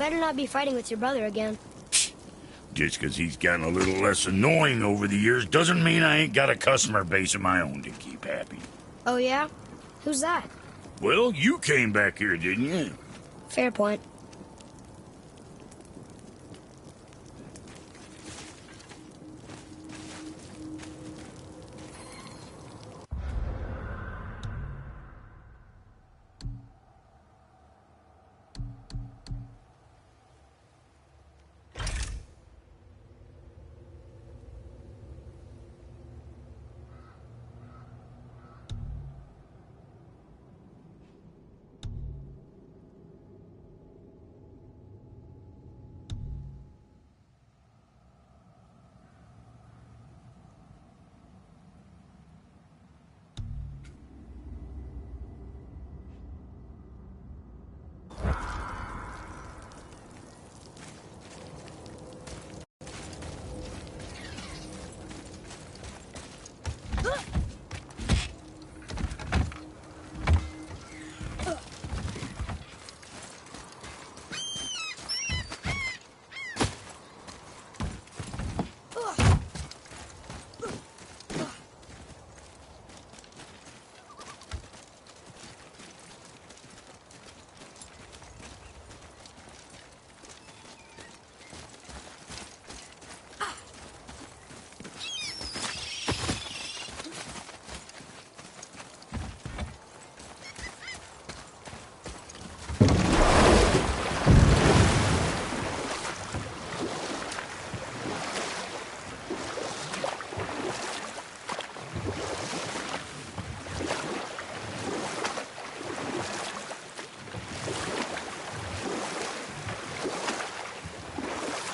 better not be fighting with your brother again. Just 'cause he's gotten a little less annoying over the years doesn't mean I ain't got a customer base of my own to keep happy. Oh yeah? Who's that? Well, you came back here, didn't you? Fair point.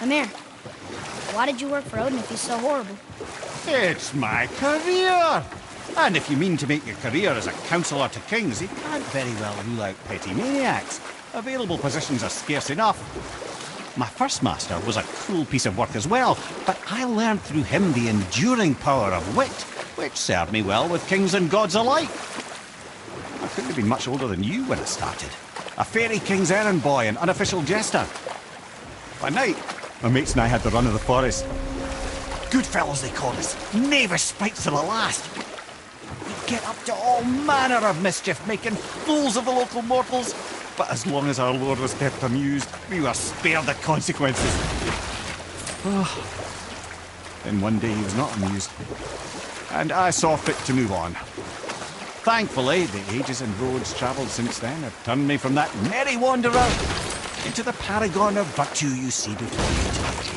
Fafnir, why did you work for Odin if he's so horrible? It's my career! And if you mean to make your career as a counsellor to kings, you can't very well rule out petty maniacs. Available positions are scarce enough. My first master was a cruel piece of work as well, but I learned through him the enduring power of wit, which served me well with kings and gods alike. I couldn't have been much older than you when I started. A fairy king's errand boy and unofficial jester. By night, my mates and I had the run of the forest. Good fellows they called us, knavish sprites to the last. We'd get up to all manner of mischief, making fools of the local mortals. But as long as our lord was kept amused, we were spared the consequences. Then one day he was not amused, and I saw fit to move on. Thankfully, the ages and roads travelled since then have turned me from that merry wanderer into the paragon of virtue you see before you today.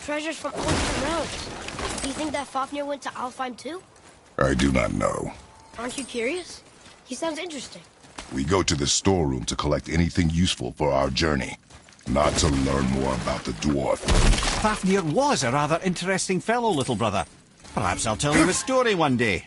treasures from all different realms. Do you think that Fafnir went to Alfheim too? I do not know. Aren't you curious? He sounds interesting. We go to the storeroom to collect anything useful for our journey, not to learn more about the dwarf. Fafnir was a rather interesting fellow, little brother. Perhaps I'll tell you a story one day.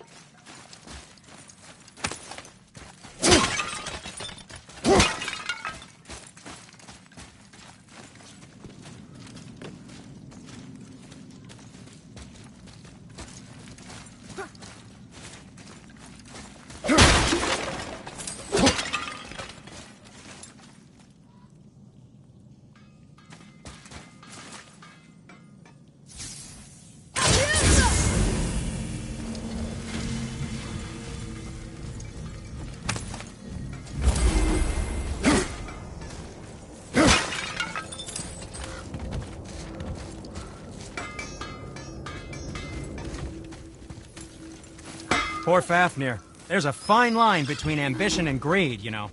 Poor Fafnir. There's a fine line between ambition and greed, you know.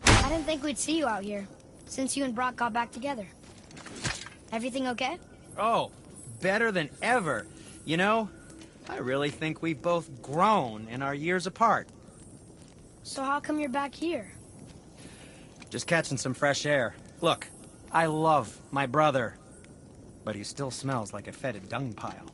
I didn't think we'd see you out here, since you and Brock got back together. Everything okay? Oh, better than ever. You know, I really think we've both grown in our years apart. So how come you're back here? Just catching some fresh air. Look, I love my brother, but he still smells like a fetid dung pile.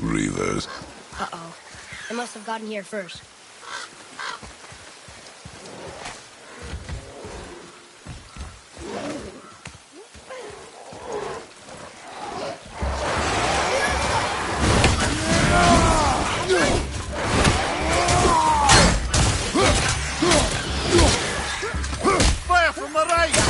Reavers. Uh-oh. They must have gotten here first. Fire from the right!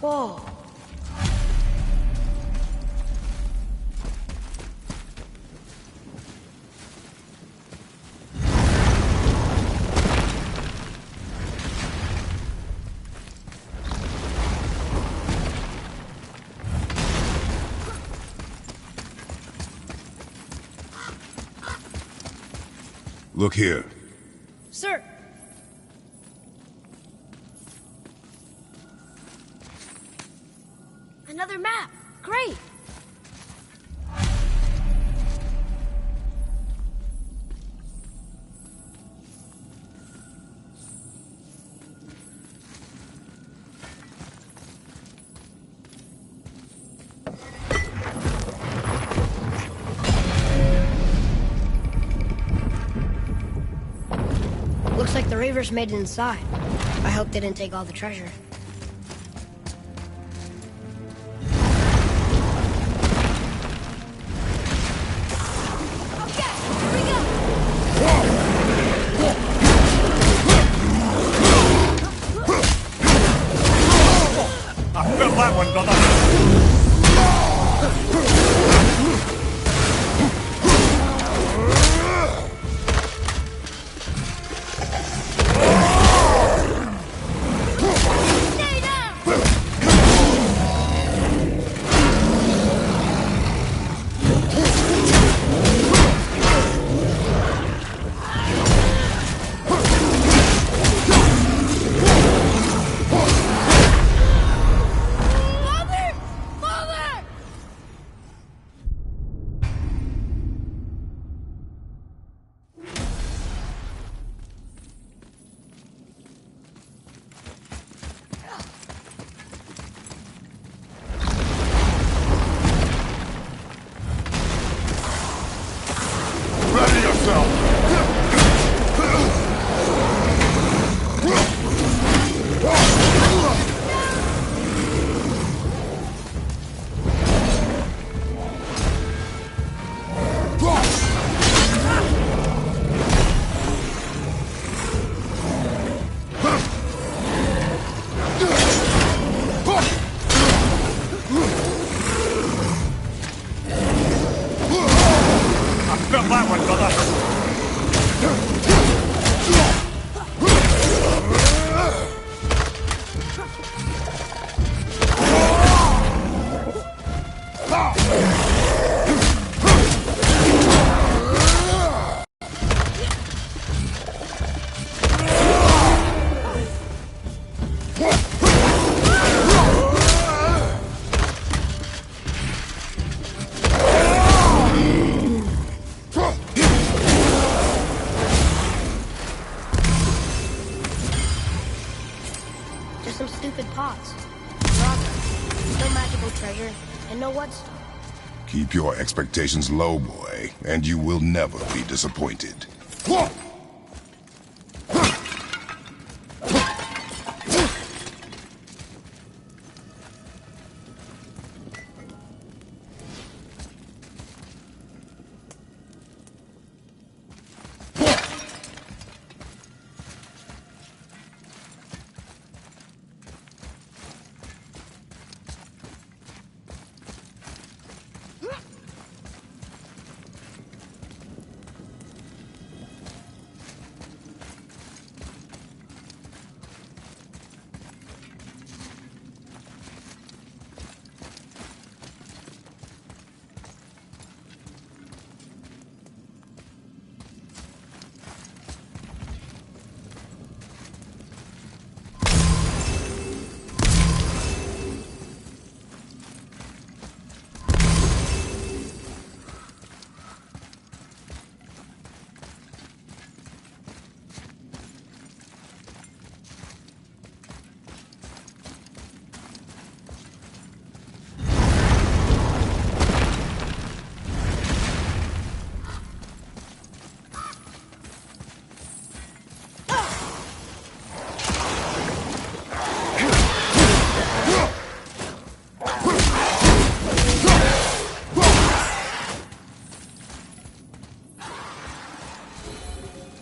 Whoa. Look here. Sir! Another map! Great! Looks like the Reavers made it inside. I hope they didn't take all the treasure. Okay, here we go! I felt that one, brother. Stay down! Mother! Mother! Ready yourself! I felt that one, brother. Just some stupid pots. Rocks. No magical treasure, and no wood stuff. Keep your expectations low, boy, and you will never be disappointed.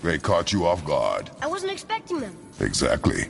They caught you off guard. I wasn't expecting them. Exactly.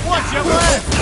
Watch your left!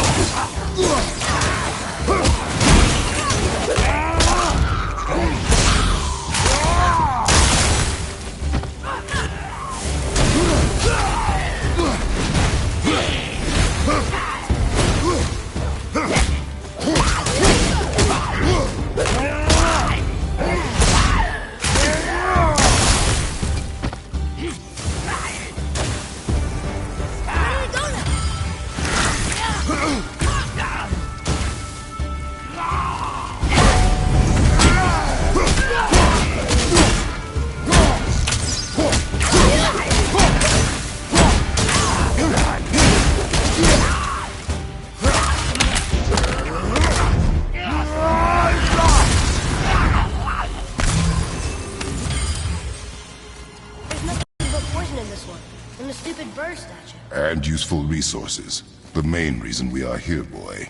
And the stupid bird statue. And useful resources. The main reason we are here, boy.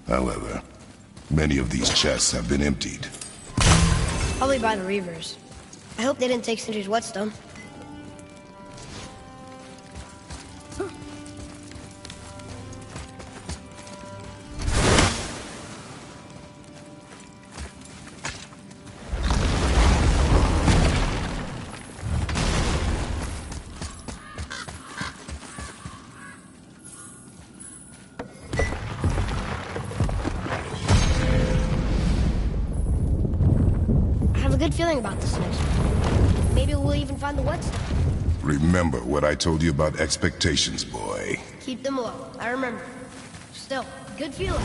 However, many of these chests have been emptied. Probably by the Reavers. I hope they didn't take Sindri's whetstone. Good feeling about this next one. Maybe we'll even find the whetstone. Remember what I told you about expectations, boy. Keep them low. I remember. Still, good feeling.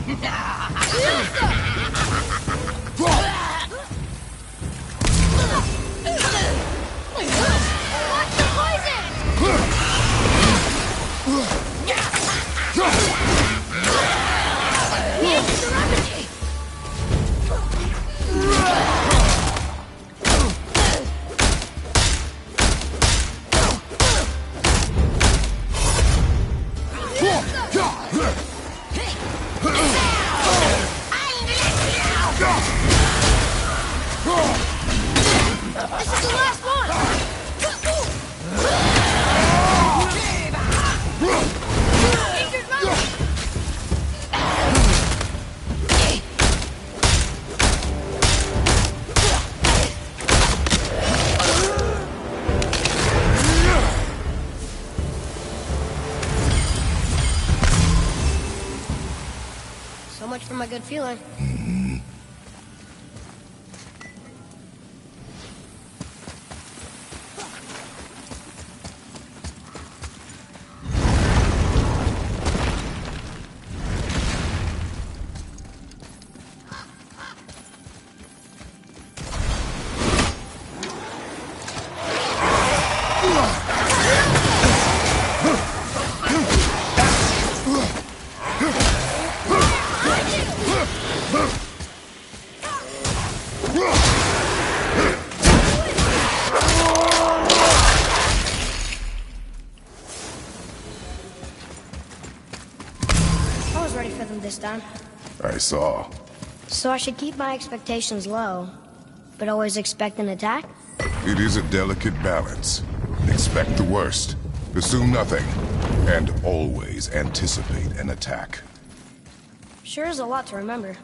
Watch the poison! This is the last one! Injured mouse! So much for my good feeling. I was ready for them this time. I saw. So I should keep my expectations low, but always expect an attack? It is a delicate balance. Expect the worst, assume nothing, and always anticipate an attack. Sure is a lot to remember.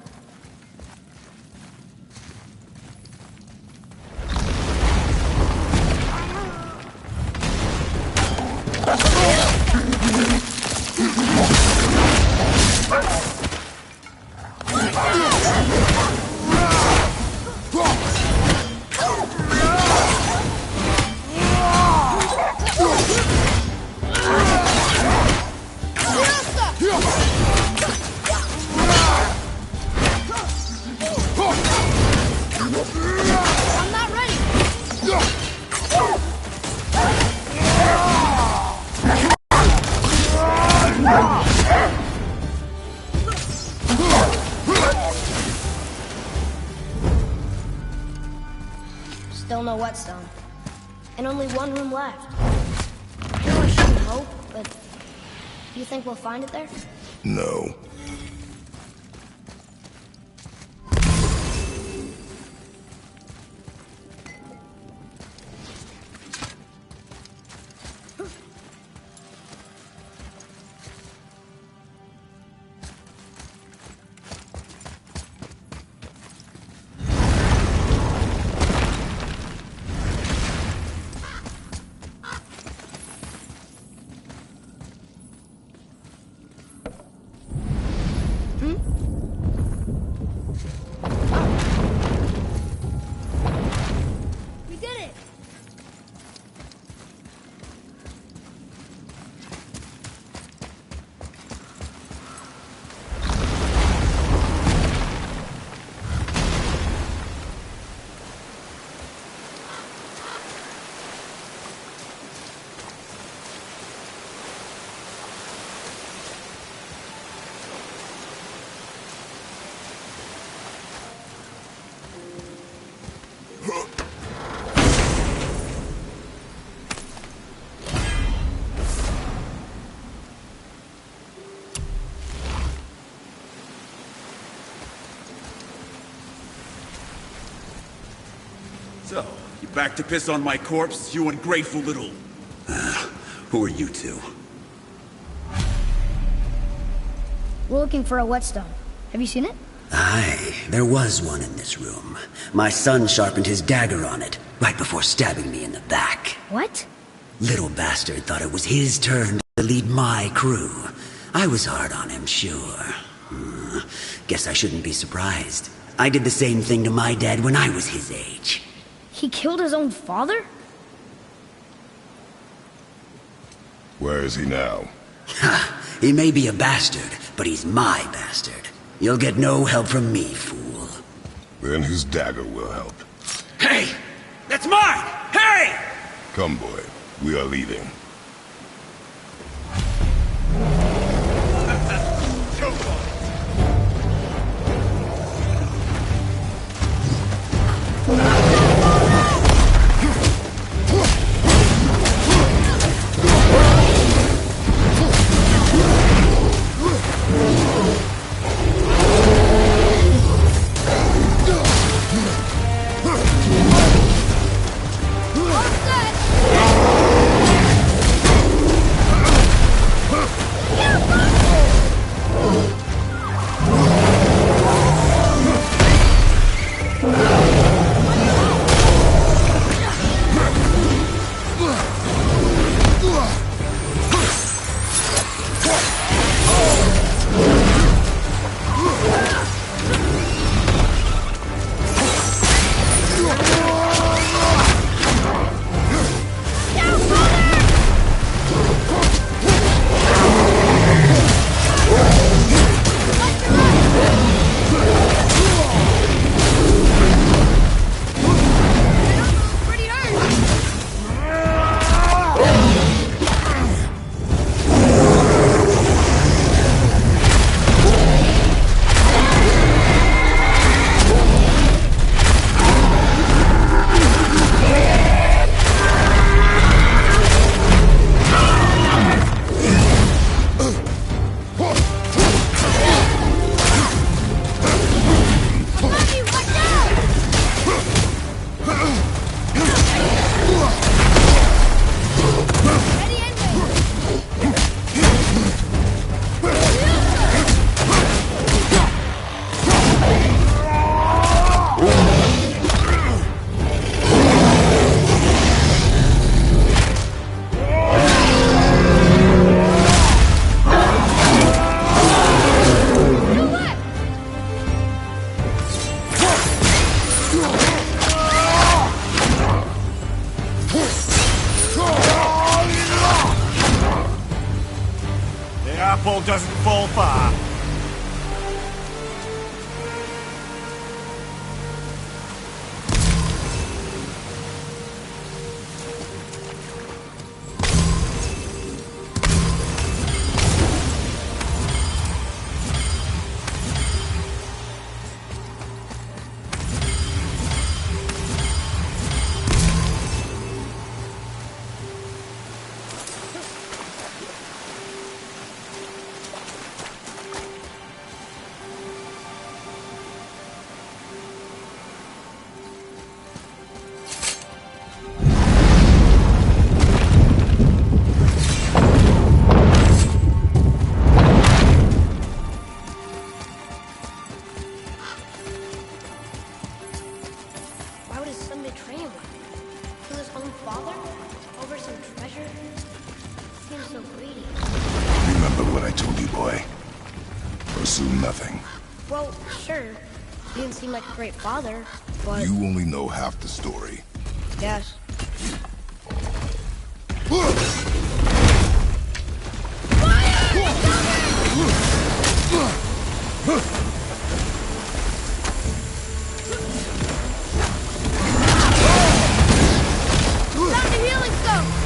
I'm not ready! Still no whetstone. And only one room left. I know I shouldn't hope, but do you think we'll find it there? No. We did it! So, you back to piss on my corpse, you ungrateful little... Who are you two? We're looking for a whetstone. Have you seen it? Aye, there was one in this room. My son sharpened his dagger on it, right before stabbing me in the back. What? Little bastard thought it was his turn to lead my crew. I was hard on him, sure. Guess I shouldn't be surprised. I did the same thing to my dad when I was his age. He killed his own father? Where is he now? Ha! He may be a bastard, but he's my bastard. You'll get no help from me, fool. Then his dagger will help. Hey! That's mine! Hey! Come, boy. We are leaving. Doesn't fall far. Well, sure. You didn't seem like a great father, but... You only know half the story. Yes. Found a healing stone!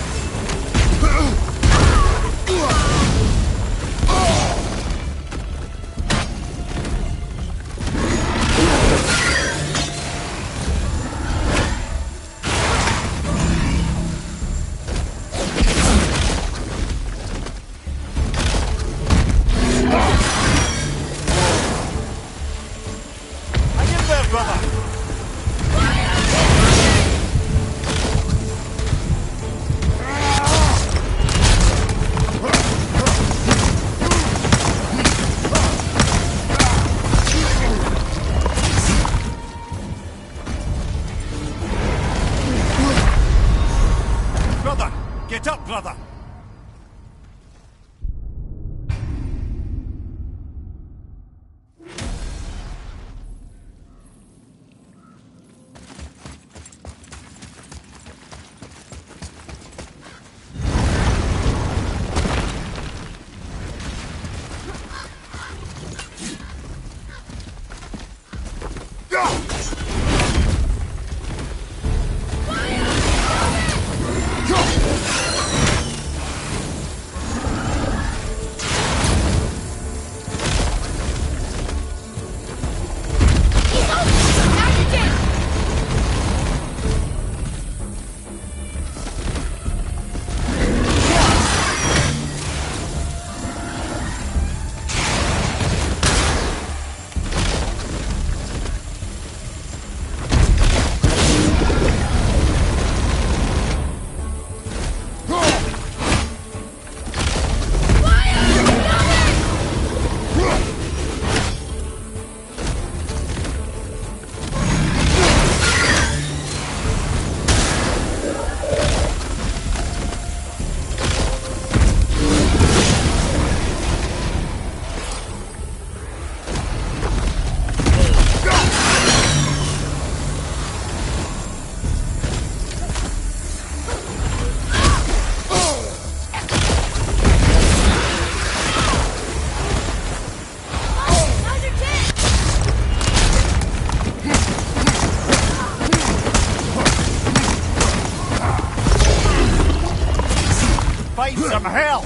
Some hell!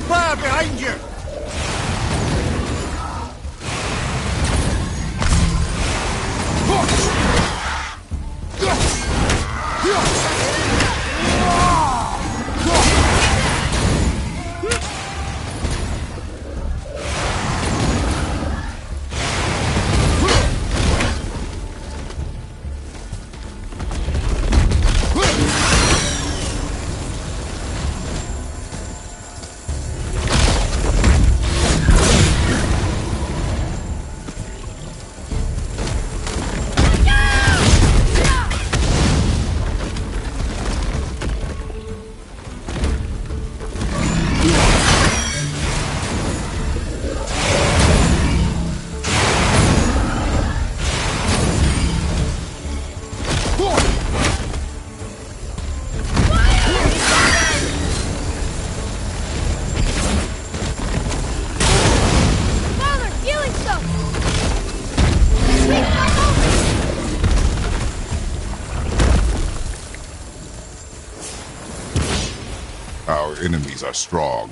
Fire behind you! Our enemies are strong.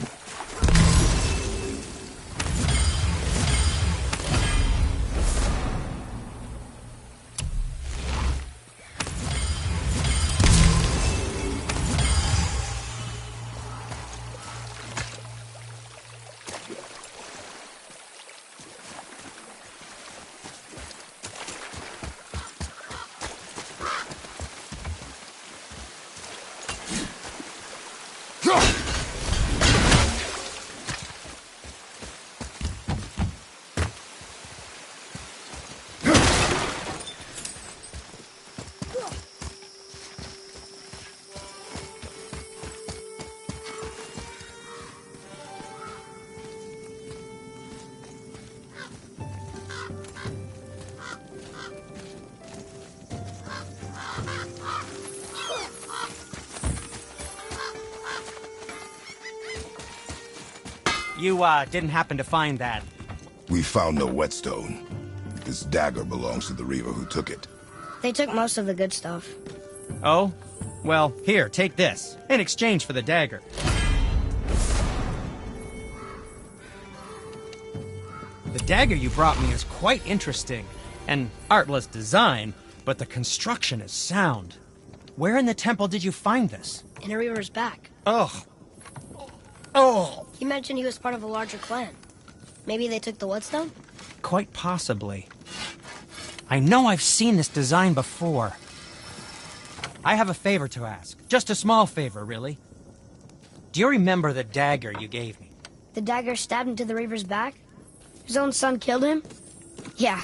You, didn't happen to find that? We found no whetstone. This dagger belongs to the Reaver who took it. They took most of the good stuff. Oh? Well, here, take this, in exchange for the dagger. The dagger you brought me is quite interesting. An artless design, but the construction is sound. Where in the temple did you find this? In a Reaver's back. Ugh. Oh! He mentioned he was part of a larger clan. Maybe they took the whetstone? Quite possibly. I know I've seen this design before. I have a favor to ask. Just a small favor, really. Do you remember the dagger you gave me? The dagger stabbed into the Reaver's back? His own son killed him? Yeah,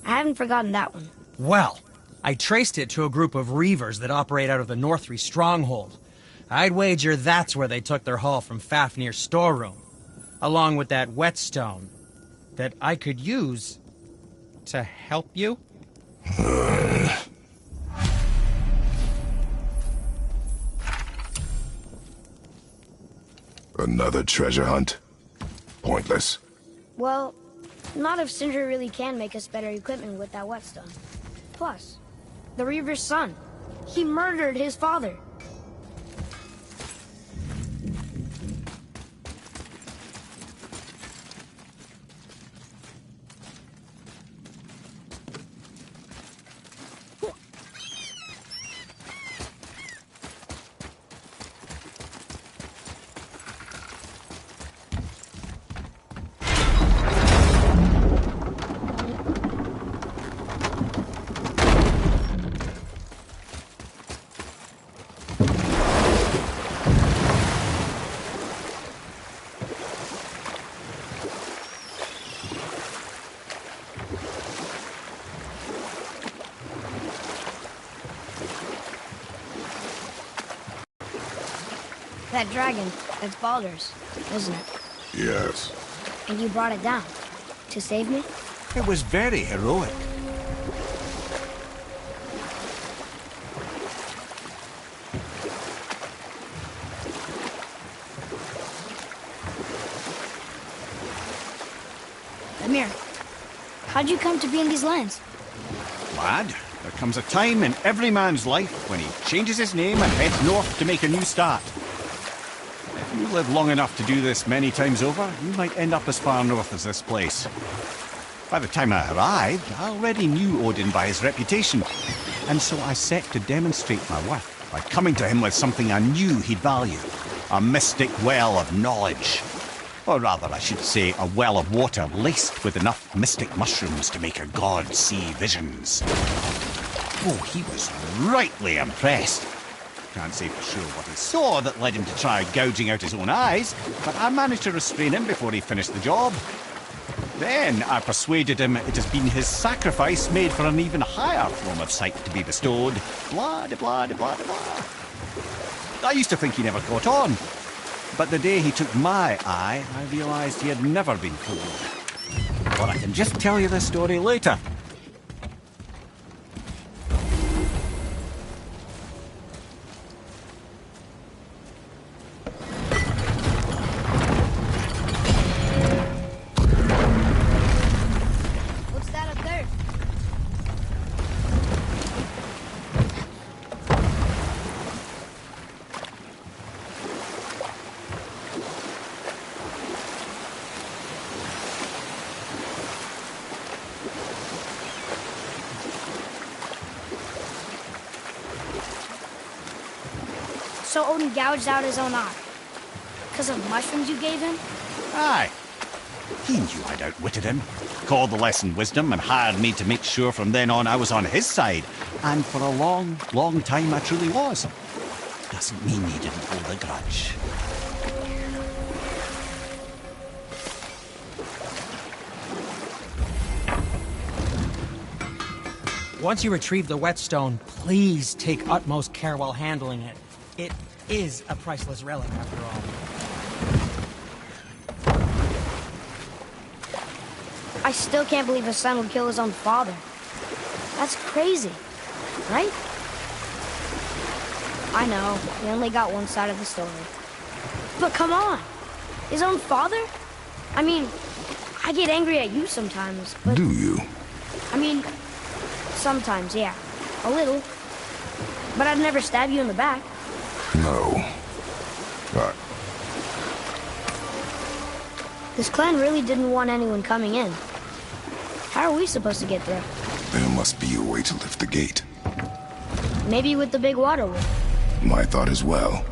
I haven't forgotten that one. Well, I traced it to a group of Reavers that operate out of the Northree stronghold. I'd wager that's where they took their haul from Fafnir's storeroom. along with that whetstone that I could use to help you? Another treasure hunt? Pointless. Well, not if Sindri really can make us better equipment with that whetstone. Plus, the Reaver's son. He murdered his father. That dragon, it's Baldur's, isn't it? Yes. And you brought it down to save me? It was very heroic. Fafnir, how'd you come to be in these lands? Lad, there comes a time in every man's life when he changes his name and heads north to make a new start. If you live long enough to do this many times over, you might end up as far north as this place. By the time I arrived, I already knew Odin by his reputation, and so I set to demonstrate my worth by coming to him with something I knew he'd value. A mystic well of knowledge. Or rather, I should say, a well of water laced with enough mystic mushrooms to make a god see visions. Oh, he was rightly impressed. Can't say for sure what he saw that led him to try gouging out his own eyes, but I managed to restrain him before he finished the job. Then I persuaded him it has been his sacrifice made for an even higher form of sight to be bestowed. Blah, de blah, de blah, de blah. I used to think he never caught on, but the day he took my eye, I realised he had never been fooled. But I can just tell you this story later. What's that up there? So Odin gouged out his own eye. Because of mushrooms you gave him? Aye. He knew I'd outwitted him, called the lesson wisdom, and hired me to make sure from then on I was on his side. And for a long, long time I truly was. Doesn't mean he didn't hold a grudge. Once you retrieve the whetstone, please take utmost care while handling it. It is a priceless relic, after all. I still can't believe a son would kill his own father. That's crazy, right? I know, we only got one side of the story. But come on! His own father? I mean, I get angry at you sometimes, but... Do you? I mean, sometimes, yeah. A little. But I'd never stab you in the back. No. This clan really didn't want anyone coming in. How are we supposed to get through? There must be a way to lift the gate. Maybe with the big water wheel. My thought as well.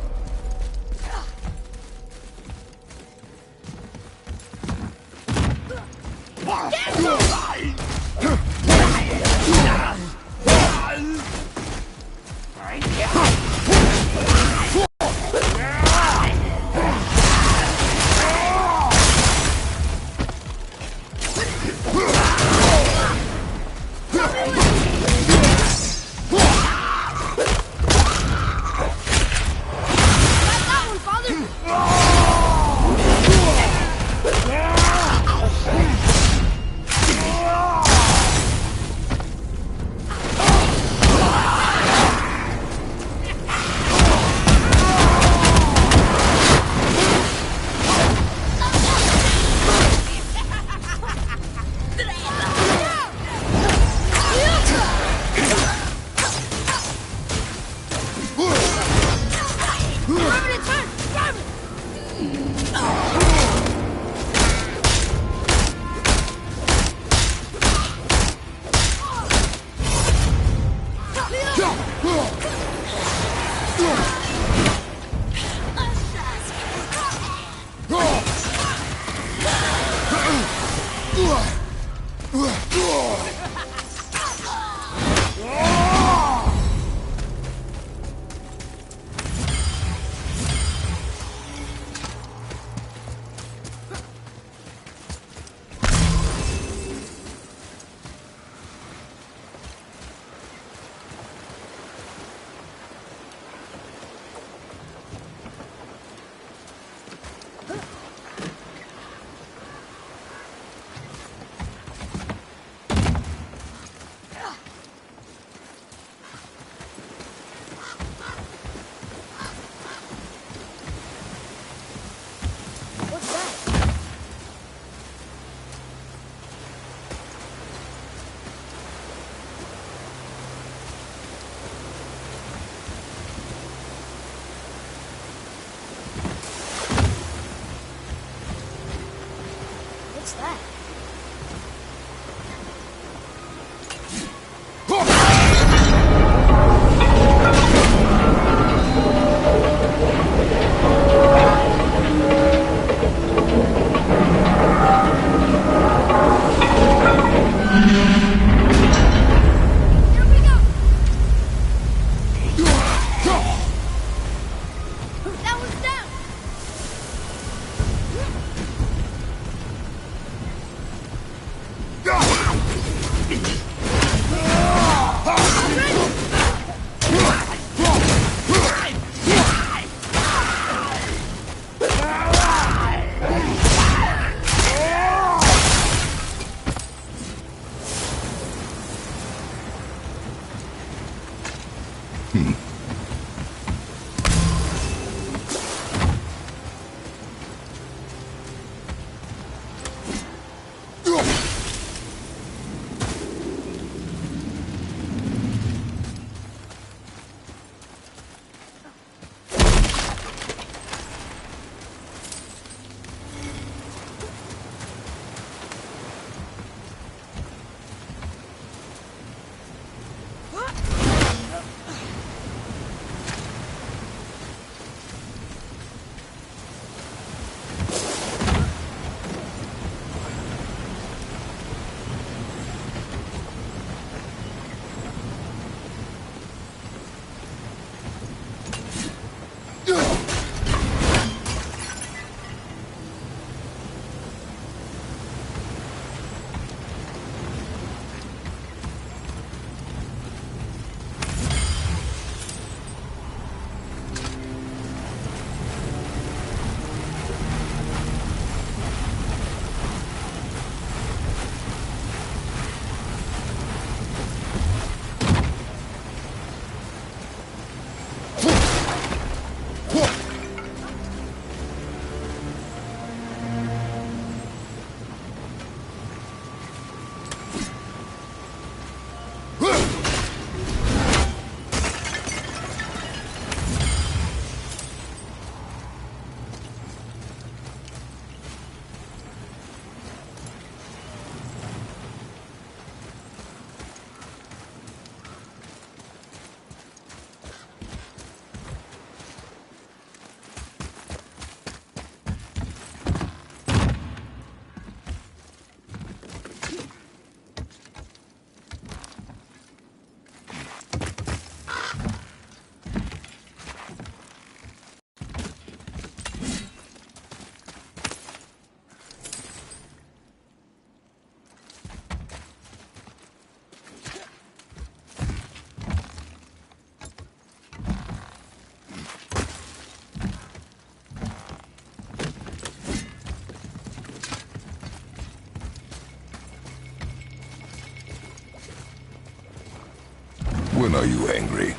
When are you angry?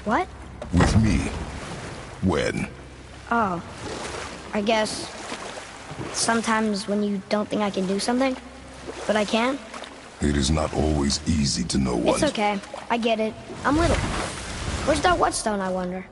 What? With me. When? Oh. I guess... sometimes when you don't think I can do something, but I can. It is not always easy to know what... It's okay. I get it. I'm little. Where's that whetstone, I wonder?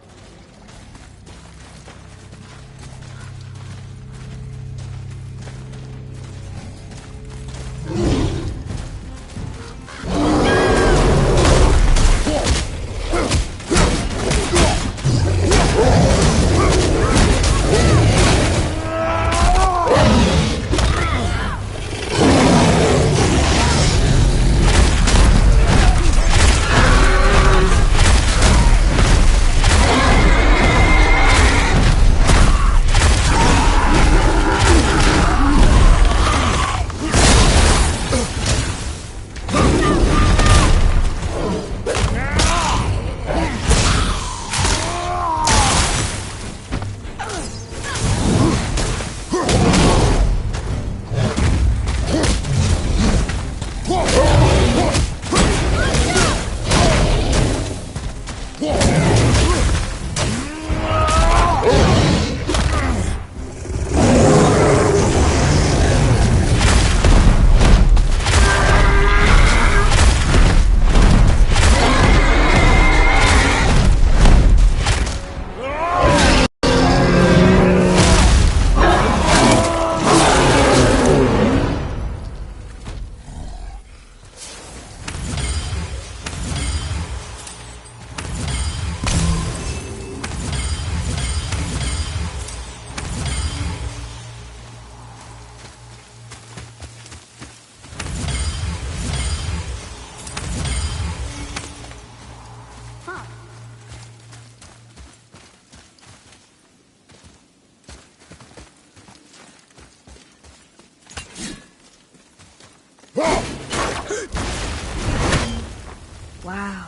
Wow.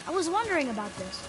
I was wondering about this.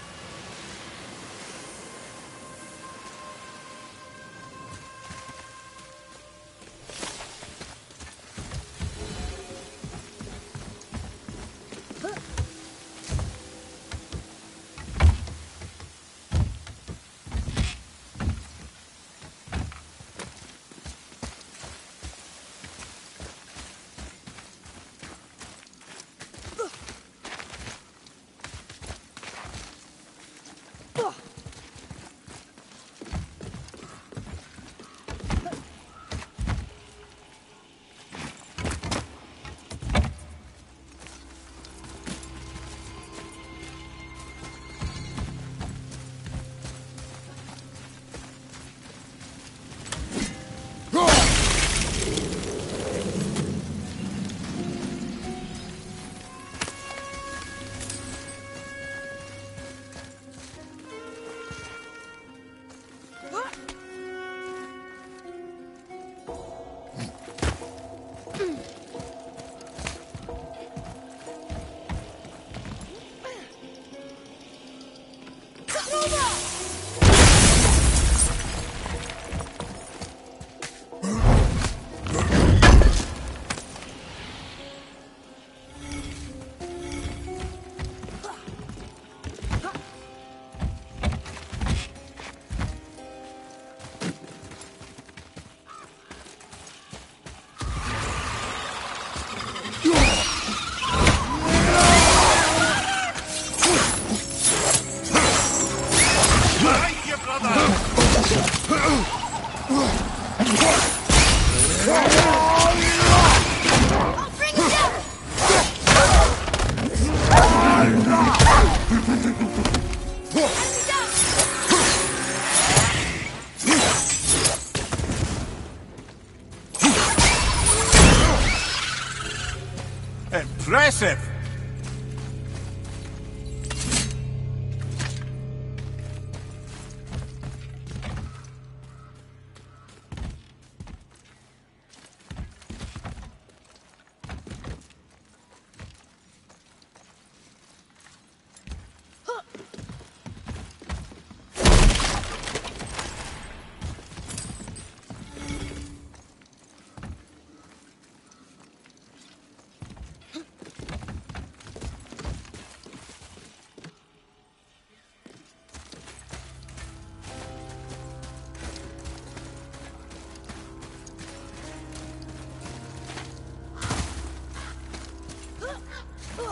Impressive!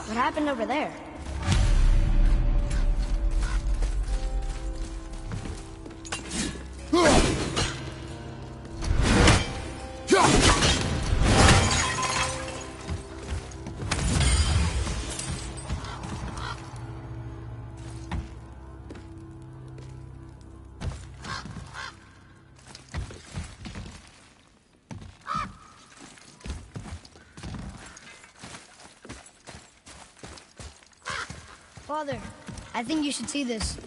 What happened over there? Father, I think you should see this.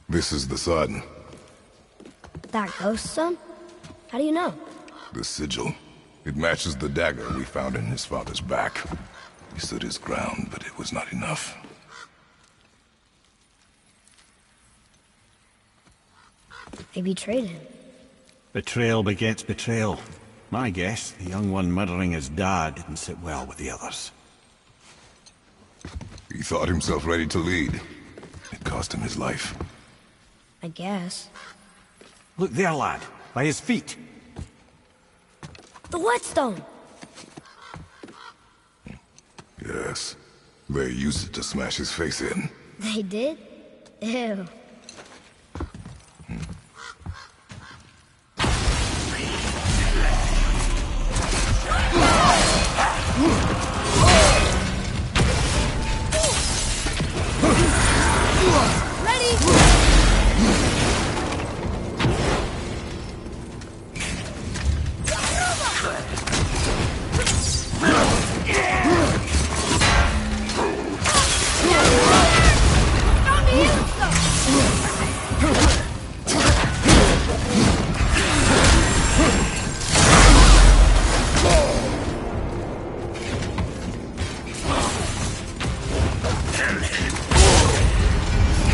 This is the sun. That ghost son? How do you know? The sigil. It matches the dagger we found in his father's back. He stood his ground, but it was not enough. They betrayed him. Betrayal begets betrayal. My guess, the young one murdering his dad didn't sit well with the others. He thought himself ready to lead. It cost him his life. I guess. Look there, lad. By his feet. The whetstone! Yes. They used it to smash his face in. They did? Ew.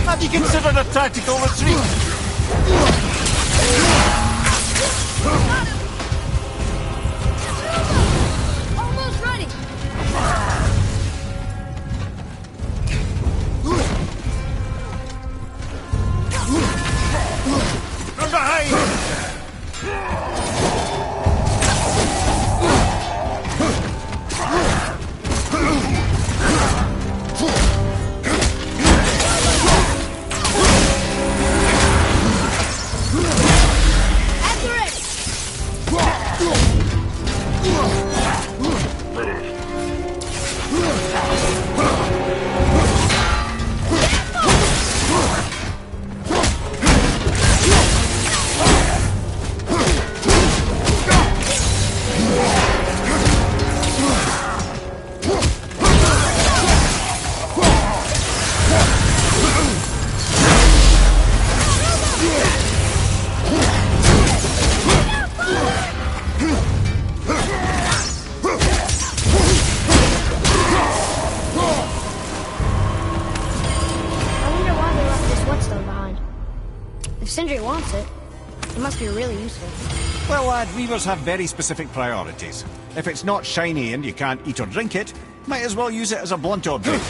Have you considered a tactical retreat? Almost ready! From behind! Sindri wants it. It must be really useful. Well, lad, weavers have very specific priorities. If it's not shiny and you can't eat or drink it, might as well use it as a blunt object.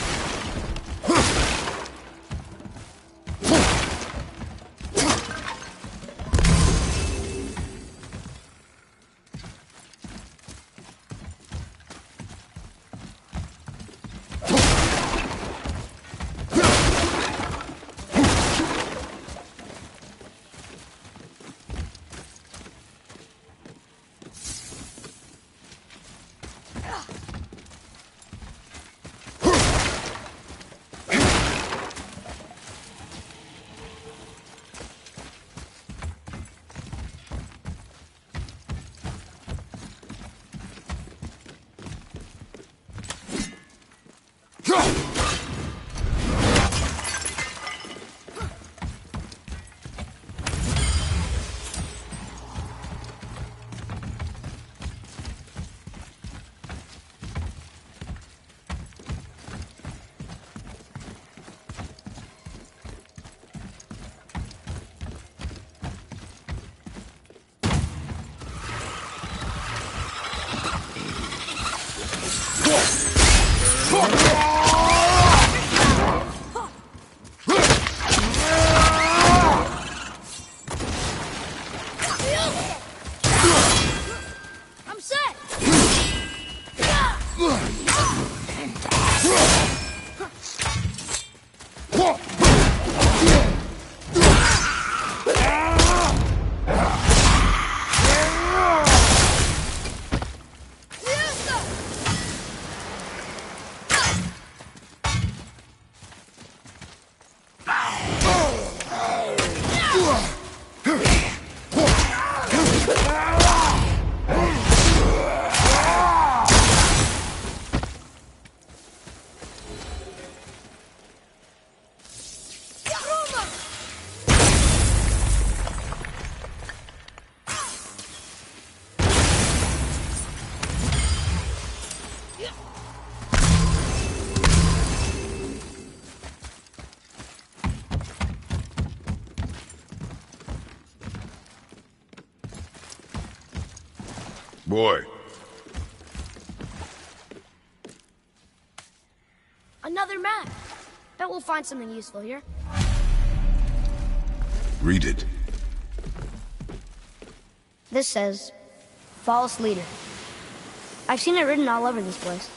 I'm set! Boy. Another map. Bet we'll find something useful here. Read it. This says, false leader. I've seen it written all over this place.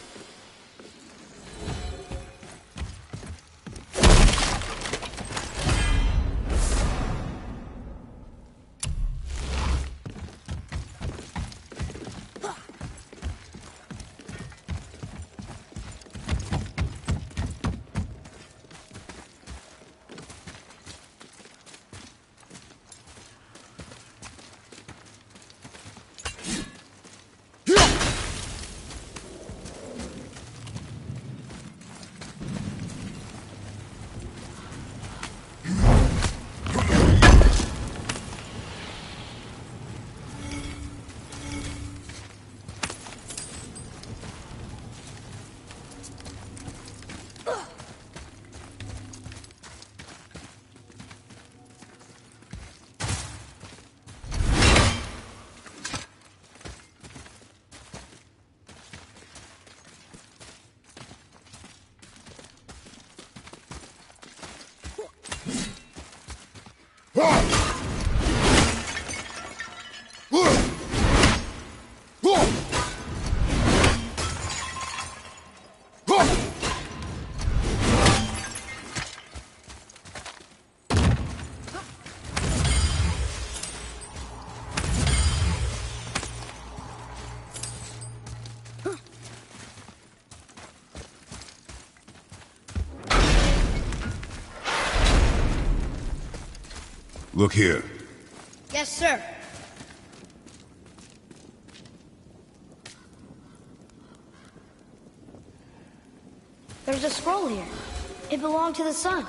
Look here. Yes, sir. There's a scroll here. It belonged to the sun.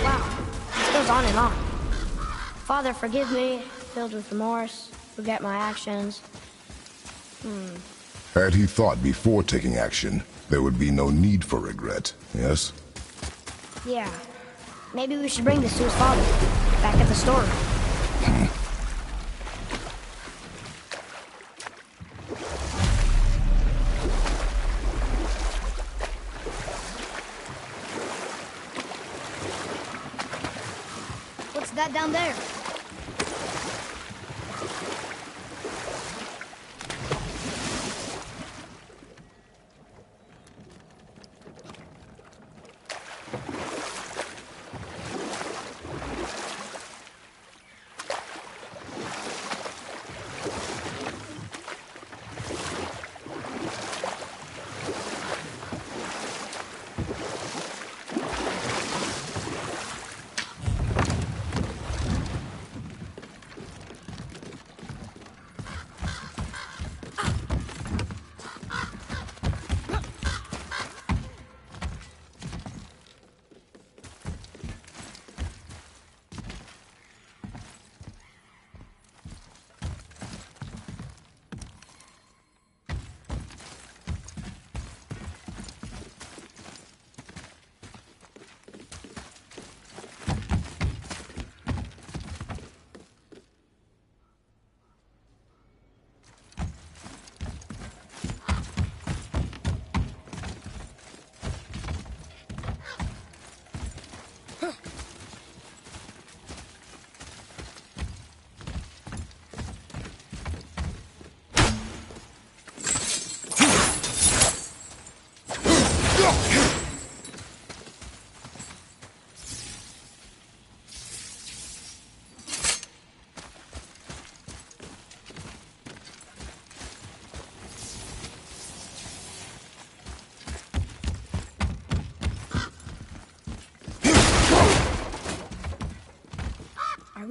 Wow. This goes on and on. Father, forgive me, filled with remorse, forget my actions. Had he thought before taking action, there would be no need for regret, yes? Yeah. Maybe we should bring this to his father. Back at the storeroom. What's that down there?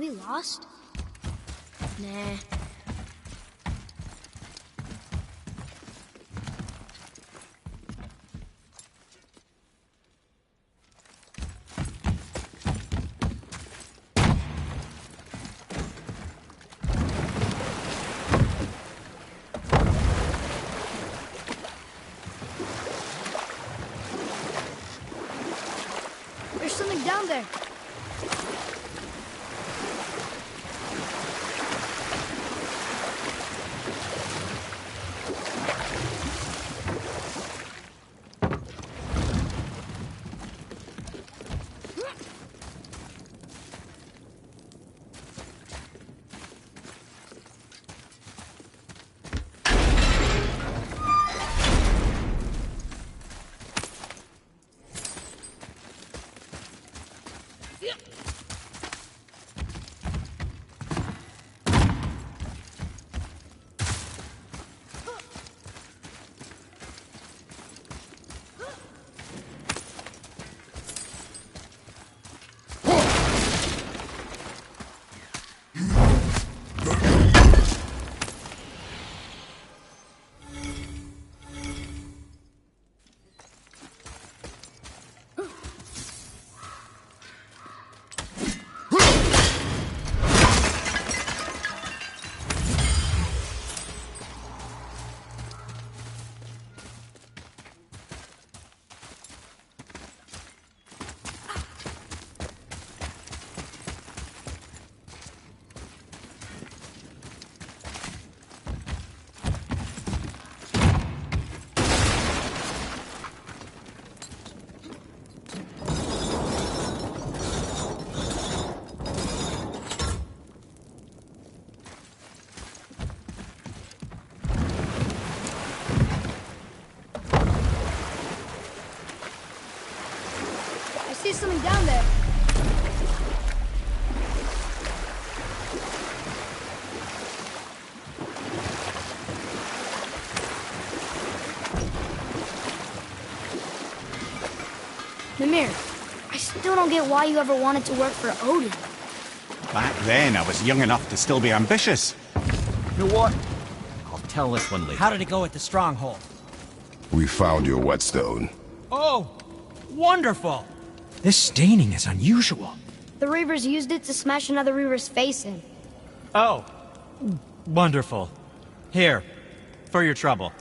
we lost? Nah. There's something down there. I see something down there. Mimir, I still don't get why you ever wanted to work for Odin. Back then, I was young enough to still be ambitious. You know what? I'll tell this one later. How did it go at the stronghold? We found your whetstone. Oh, wonderful! This staining is unusual. The Reavers used it to smash another Reaver's face in. Oh, wonderful. Here, for your trouble.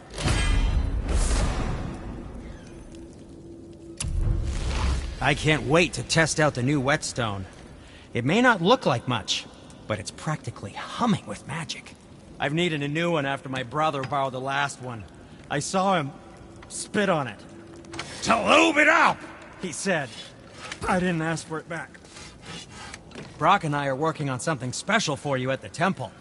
I can't wait to test out the new whetstone. It may not look like much, but it's practically humming with magic. I've needed a new one after my brother borrowed the last one. I saw him spit on it. "To lube it up!" he said. I didn't ask for it back. Brock and I are working on something special for you at the temple.